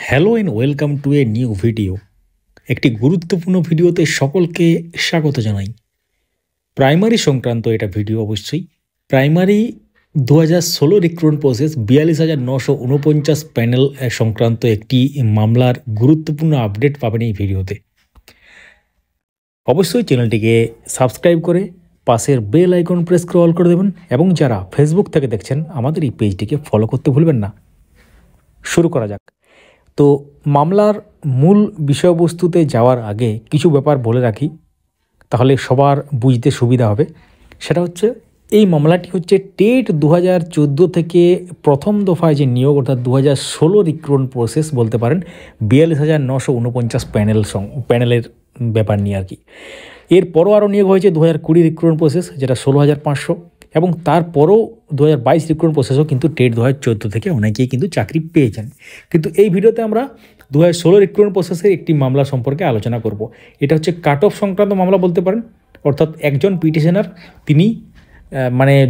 Hello and welcome to a new video. একটি গুরুত্বপূর্ণ ভিডিওতে সকলকে স্বাগত জানাই। প্রাইমারি সংক্রান্ত এটা ভিডিও অবশ্যই। প্রাইমারি 2016 রিক্রুটমেন্ট প্রসেস 42,949 প্যানেল সংক্রান্ত একটি মামলার গুরুত্বপূর্ণ আপডেট পাবেন এই ভিডিওতে। অবশ্যই চ্যানেলটিকে সাবস্ক্রাইব করে পাশের বেল আইকন প্রেস করে অল করে দেবেন এবং যারা ফেসবুক থেকে দেখছেন আমাদের এই পেজটিকে ফলো করতে ভুলবেন না। শুরু করা যাক। তো মামলার মূল বিষয়বস্তুতে যাওয়ার আগে কিছু ব্যাপার বলে রাখি, তাহলে সবার বুঝতে সুবিধা হবে। সেটা হচ্ছে এই মামলাটি হচ্ছে টেট 2014 থেকে প্রথম দফায় যে নিয়োগ অর্থাৎ 2016 রিক্রুটমেন্ট প্রসেস বলতে পারেন 42,949 প্যানেলের ব্যাপার নিয়ে আর কি। এরপরও আরও নিয়োগ হয়েছে 2020 রিক্রুটমেন্ট প্রসেস যেটা 16,500 এবং তারপরও 2022 রিক্রুটমেন্ট প্রসেসও কিন্তু টেট 2014 থেকে অনেকেই কিন্তু চাকরি পেয়েছেন। কিন্তু এই ভিডিওতে আমরা 2016 রিক্রুটমেন্ট প্রসেসের একটি মামলা সম্পর্কে আলোচনা করব। এটা হচ্ছে কাট অফ সংক্রান্ত মামলা বলতে পারেন, অর্থাৎ একজন পিটিশনার তিনি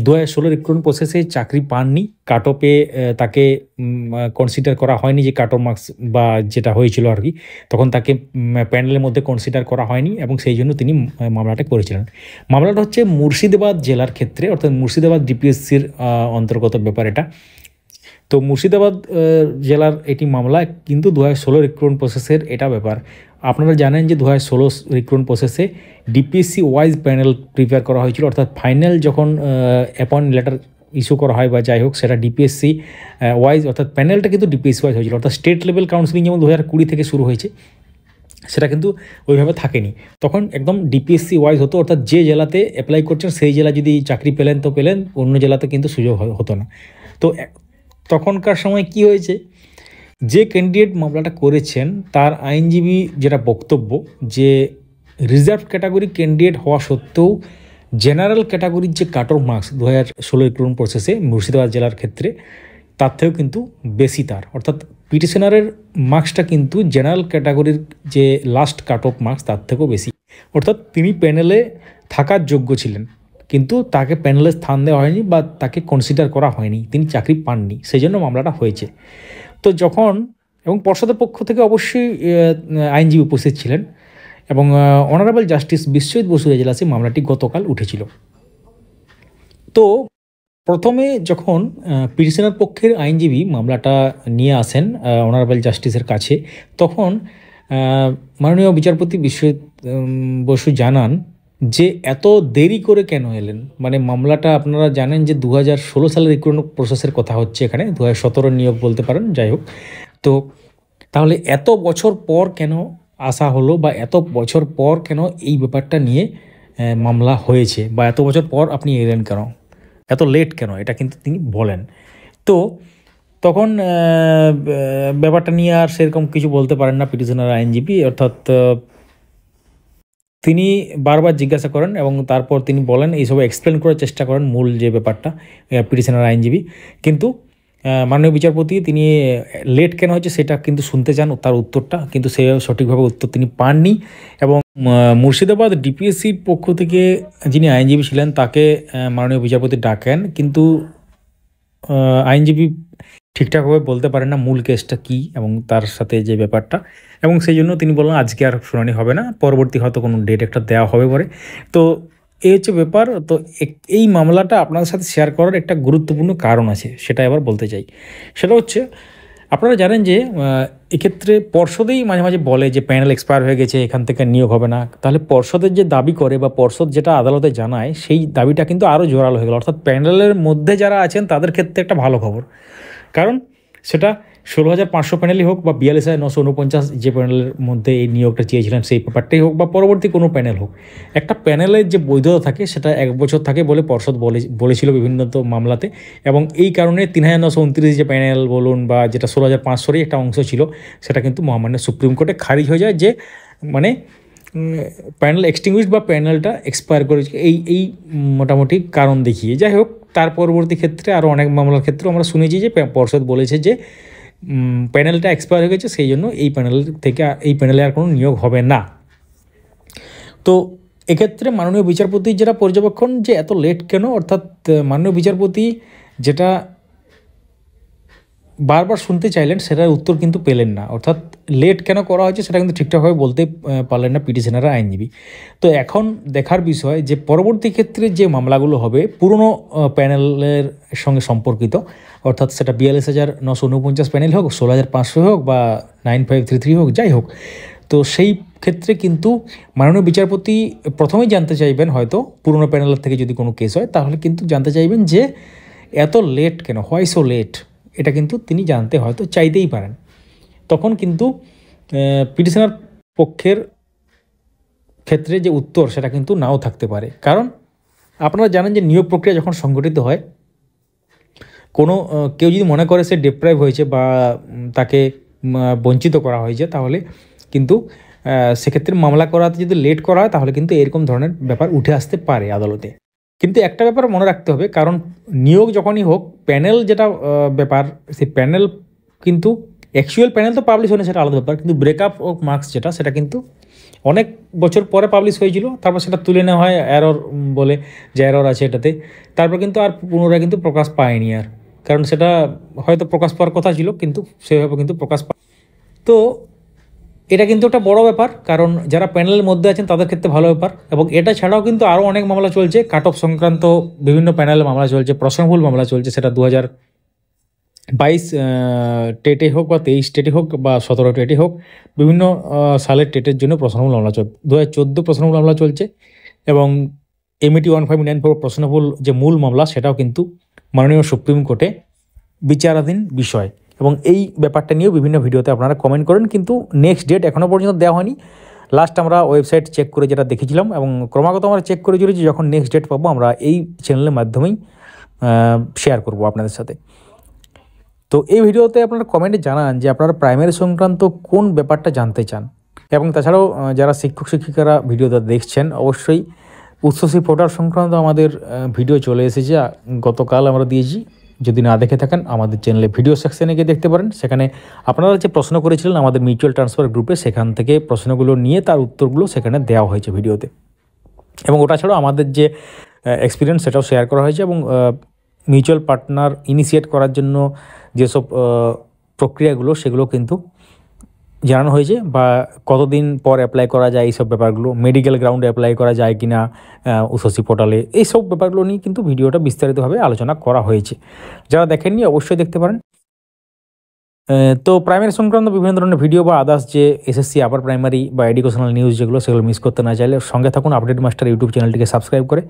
2016 রিক্রুটমেন্ট প্রসেসে চাকরি পাননি, কাট অফে তাকে কনসিডার করা হয়নি, যে কাট অফ মার্কস বা যেটা হয়েছিল আর কি, তখন তাকে প্যানেলের মধ্যে কনসিডার করা হয়নি এবং সেই জন্য তিনি মামলাটা করেছিলেন। মামলাটা হচ্ছে মুর্শিদাবাদ জেলার ক্ষেত্রে, অর্থাৎ মুর্শিদাবাদ ডিপিএসসির অন্তর্গত ব্যাপার এটা। তো মুর্শিদাবাদ জেলার এটি মামলা, কিন্তু 2016 রিক্রুটমেন্ট প্রসেসের এটা ব্যাপার। আপনারা জানেন যে 2016 রিক্রুটমেন্ট প্রসেসে ডিপিএসসি ওয়াইজ প্যানেল প্রিপেয়ার করা হয়েছিল, অর্থাৎ ফাইনাল যখন অ্যাপয়েন্ট লেটার ইস্যু করা হয় বা যাই হোক, সেটা ডিপিএসসি ওয়াইজ, অর্থাৎ প্যানেলটা কিন্তু ডিপিএসসি ওয়াইজ হয়েছিল। অর্থাৎ স্টেট লেভেল কাউন্সিলিং যেমন 2020 থেকে শুরু হয়েছে, সেটা কিন্তু ওইভাবে থাকেনি। তখন একদম ডিপিএসসি ওয়াইজ হতো, অর্থাৎ যে জেলাতে অ্যাপ্লাই করছেন সেই জেলা যদি চাকরি পেলেন তো পেলেন, অন্য জেলাতে কিন্তু সুযোগ হতো না। তো তখনকার সময় কি হয়েছে, যে ক্যান্ডিডেট মামলাটা করেছেন তার আইনজীবী যেটা বক্তব্য, যে রিজার্ভ ক্যাটাগরি ক্যান্ডিডেট হওয়া সত্ত্বেও জেনারেল ক্যাটাগরির যে কাট অফ মার্কস 2016 রিক্রুটমেন্ট প্রসেসে মুর্শিদাবাদ জেলার ক্ষেত্রে তার থেকেও কিন্তু বেশি, তার অর্থাৎ পিটিশনারের মার্কসটা কিন্তু জেনারেল ক্যাটাগরির যে লাস্ট কাট অফ মার্কস তার থেকেও বেশি। অর্থাৎ তিনি প্যানেলে থাকার যোগ্য ছিলেন, কিন্তু তাকে প্যানেলে স্থান দেওয়া হয়নি বা তাকে কনসিডার করা হয়নি, তিনি চাকরি পাননি, সেই জন্য মামলাটা হয়েছে। তো যখন এবং পর্ষদের পক্ষ থেকে অবশ্যই আইনজীবী উপস্থিত ছিলেন এবং অনারেবল জাস্টিস বিশ্বজিৎ বসু এজলাসে মামলাটি গতকাল উঠেছিল। তো প্রথমে যখন পিটিশনার পক্ষের আইনজীবী মামলাটা নিয়ে আসেন অনারেবল জাস্টিসের কাছে, তখন মাননীয় বিচারপতি বিশ্বজিৎ বসু জানান যে এত দেরি করে কেন এলেন। মামলাটা আপনারা জানেন যে 2016 সালের রিক্রুটমেন্ট প্রসেসের কথা হচ্ছে, এখানে 2017 নিয়োগ বলতে পারেন, যাই হোক। তো তাহলে এত বছর পর কেন আসা হলো, বা এত বছর পর কেন এই ব্যাপারটা নিয়ে মামলা হয়েছে, বা এত বছর পর আপনি এলেন কেন, এত লেট কেন, এটা কিন্তু তিনি বলেন। তো তখন ব্যাপারটা নিয়ে আর সেরকম কিছু বলতে পারেন না পিটিশনার আইনজীবী, অর্থাৎ তিনি বারবার জিজ্ঞাসা করেন এবং তারপর তিনি বলেন, এইসব এক্সপ্লেন করার চেষ্টা করেন মূল যে ব্যাপারটা পিটিশনার আইনজীবী। কিন্তু মাননীয় বিচারপতি তিনি লেট কেন হয়েছে সেটা কিন্তু শুনতে চান, তার উত্তরটা, কিন্তু সে সঠিকভাবে উত্তর তিনি পাননি। এবং মুর্শিদাবাদ ডিপিএসসির পক্ষ থেকে যিনি আইনজীবী ছিলেন তাকে মাননীয় বিচারপতি ডাকেন, কিন্তু আইনজীবী ঠিকঠাকভাবে বলতে পারেন না মূল কেসটা কী এবং তার সাথে যে ব্যাপারটা, এবং সেই জন্য তিনি বললেন আজকে আর শুনানি হবে না, পরবর্তী হয়তো কোনো ডেট একটা দেওয়া হবে পরে। তো এই হচ্ছে ব্যাপার। তো এই মামলাটা আপনাদের সাথে শেয়ার করার একটা গুরুত্বপূর্ণ কারণ আছে, সেটা এবার বলতে চাই। সেটা হচ্ছে, আপনারা জানেন যে এক্ষেত্রে পর্ষদেই মাঝে মাঝে বলে যে প্যানেল এক্সপায়ার হয়ে গেছে, এখান থেকে নিয়োগ হবে না। তাহলে পর্ষদের যে দাবি করে বা পর্ষদ যেটা আদালতে জানায়, সেই দাবিটা কিন্তু আরও জোরালো হয়ে গেল। অর্থাৎ প্যানেলের মধ্যে যারা আছেন তাদের ক্ষেত্রে একটা ভালো খবর, কারণ সেটা 16,500 প্যানেলই হোক বা 42,949 যে প্যানেলের মধ্যে এই নিয়োগটা চেয়েছিলেন সেই ব্যাপারটাই হোক, বা পরবর্তী কোনো প্যানেল হোক, একটা প্যানেলের যে বৈধতা থাকে সেটা 1 বছর থাকে বলে পর্ষদ বলেছিল বিভিন্ন মামলাতে। এবং এই কারণে 3,929 যে প্যানেল বলুন বা যেটা 16,500-ই একটা অংশ ছিল, সেটা কিন্তু মহামান্য সুপ্রিম কোর্টে খারিজ হয়ে যায়, যে প্যানেল এক্সটিংগুইশড বা প্যানেলটা এক্সপায়ার করেছে, এই মোটামুটি কারণ দেখিয়ে। যাই হোক, তার পরবর্তী ক্ষেত্রে আরও অনেক মামলার ক্ষেত্রে আমরা শুনেছি যে পর্ষদ বলেছে যে প্যানেলটা এক্সপায়ার হয়ে গেছে, সেই জন্য এই প্যানেলে আর কোনো নিয়োগ হবে না। তো এক্ষেত্রে মাননীয় বিচারপতির যেটা পর্যবেক্ষণ, যে এত লেট কেন, অর্থাৎ মাননীয় বিচারপতি যেটা বারবার শুনতে চাইলেন, সেটার উত্তর কিন্তু পেলেন না। অর্থাৎ লেট কেন করা হয়েছে সেটা কিন্তু ঠিকঠাকভাবে বলতে পারলেন না পিটিশনাররা, আইনজীবী। তো এখন দেখার বিষয় যে পরবর্তী ক্ষেত্রে যে মামলাগুলো হবে পুরনো প্যানেলের সঙ্গে সম্পর্কিত, অর্থাৎ সেটা 42,949 প্যানেল হোক, 16,500 হোক বা 9533 হোক, যাই হোক, তো সেই ক্ষেত্রে কিন্তু মাননীয় বিচারপতি প্রথমেই জানতে চাইবেন, হয়তো পুরনো প্যানেলের থেকে যদি কোনো কেস হয় তাহলে কিন্তু জানতে চাইবেন যে এত লেট কেন, হোয়াই সো লেট, এটা কিন্তু তিনি জানতে হয়তো চাইতেই পারেন। তখন কিন্তু পিটিশনার পক্ষের ক্ষেত্রে যে উত্তর সেটা কিন্তু নাও থাকতে পারে। কারণ আপনারা জানেন যে নিয়োগ প্রক্রিয়া যখন সংগঠিত হয়, কোনো কেউ যদি মনে করে সে ডিপ্রাইভ হয়েছে বা তাকে বঞ্চিত করা হয়েছে, তাহলে কিন্তু সেক্ষেত্রে মামলা করাতে যদি লেট করা হয় তাহলে কিন্তু এরকম ধরনের ব্যাপার উঠে আসতে পারে আদালতে। কিন্তু একটা ব্যাপার মনে রাখতে হবে, কারণ নিয়োগ যখনই হোক, প্যানেল যেটা ব্যাপার, সেই প্যানেল কিন্তু অ্যাকচুয়াল প্যানেল তো পাবলিশ হয়নি, সেটা আলাদা ব্যাপার, কিন্তু ব্রেকআপ অফ মার্কস যেটা, সেটা কিন্তু অনেক বছর পরে পাবলিশ হয়েছিল, তারপর সেটা তুলে নেওয়া হয় এরর বলে, যে এরর আছে এটাতে, তারপর কিন্তু আর পুনরায় কিন্তু প্রকাশ পায়নি আর, কারণ সেটা হয়তো প্রকাশ পাওয়ার কথা ছিল কিন্তু সেভাবে কিন্তু প্রকাশ পায়। তো এটা কিন্তু একটা বড় ব্যাপার, কারণ যারা প্যানেলের মধ্যে আছেন তাদের ক্ষেত্রে ভালো ব্যাপার। এবং এটা ছাড়াও কিন্তু আরও অনেক মামলা চলছে, কাট অফ সংক্রান্ত বিভিন্ন প্যানেলের মামলা চলছে, প্রশ্নভুল মামলা চলছে, সেটা 2022 টেটে হোক বা 23 টেটে হোক বা 17 টেটে হোক, বিভিন্ন সালের টেটের জন্য প্রশ্নভুল মামলা চলছে। 2014 প্রশ্নভুল মামলা চলছে, এবং এমইটি 1594 প্রশ্নভুল যে মূল মামলা সেটাও কিন্তু মাননীয় সুপ্রিম কোর্টে বিচারাধীন বিষয়। এবং এই ব্যাপারটা নিয়েও বিভিন্ন ভিডিওতে আপনারা কমেন্ট করেন, কিন্তু নেক্সট ডেট এখনও পর্যন্ত দেওয়া হয়নি। লাস্ট আমরা ওয়েবসাইট চেক করে যেটা দেখেছিলাম, এবং ক্রমাগত আমরা চেক করে চলেছি, যখন নেক্সট ডেট পাবো আমরা এই চ্যানেলের মাধ্যমেই শেয়ার করব আপনাদের সাথে। তো এই ভিডিওতে আপনারা কমেন্টে জানান যে আপনারা প্রাইমারি সংক্রান্ত কোন ব্যাপারটা জানতে চান। এবং তাছাড়াও যারা শিক্ষক শিক্ষিকারা ভিডিওটা দেখছেন, অবশ্যই উচ্চশিক্ষা পোর্টাল সংক্রান্ত আমাদের ভিডিও চলে এসেছে, গতকাল আমরা দিয়েছি। যদি না দেখে থাকেন আমাদের চ্যানেলে ভিডিও সেকশনে গিয়ে দেখতে পারেন, সেখানে আপনারা যে প্রশ্ন করেছিলেন আমাদের মিউচুয়াল ট্রান্সফার গ্রুপে, সেখান থেকে প্রশ্নগুলো নিয়ে তার উত্তরগুলো সেখানে দেওয়া হয়েছে ভিডিওতে। এবং ওটা ছাড়াও আমাদের যে এক্সপিরিয়েন্স সেটাও শেয়ার করা হয়েছে, এবং মিউচুয়াল পার্টনার ইনিশিয়েট করার জন্য যেসব প্রক্রিয়াগুলো সেগুলো কিন্তু জানানো হয়েছে, বা কতদিন পর অ্যাপ্লাই করা যায় এইসব ব্যাপারগুলো, মেডিকেল গ্রাউন্ডে অ্যাপ্লাই করা যায় কি না উচ্চশিক্ষা পোর্টালে, এইসব ব্যাপারগুলো নিয়ে কিন্তু ভিডিওটা বিস্তারিতভাবে আলোচনা করা হয়েছে। যারা দেখেননি অবশ্যই দেখতে পারেন। তো প্রাইমারি সংক্রান্ত বিভিন্ন ধরনের ভিডিও বা আদার্স যে এসএসসি আপার প্রাইমারি বা এডুকেশনাল নিউজ যেগুলো, সেগুলো মিস করতে না চাইলে সঙ্গে থাকুন আপডেট মাস্টার ইউটিউব চ্যানেলটিকে সাবস্ক্রাইব করে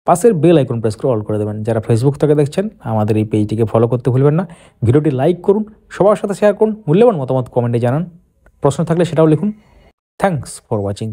পাশের বেল আইকন প্রেস করে অল করে দেবেন। যারা ফেসবুক থেকে দেখছেন আমাদের এই পেজটিকে ফলো করতে ভুলবেন না। ভিডিওটি লাইক করুন, সবার সাথে শেয়ার করুন, মূল্যবান মতামত কমেন্টে জানান, প্রশ্ন থাকলে সেটাও লিখুন। Thanks for watching.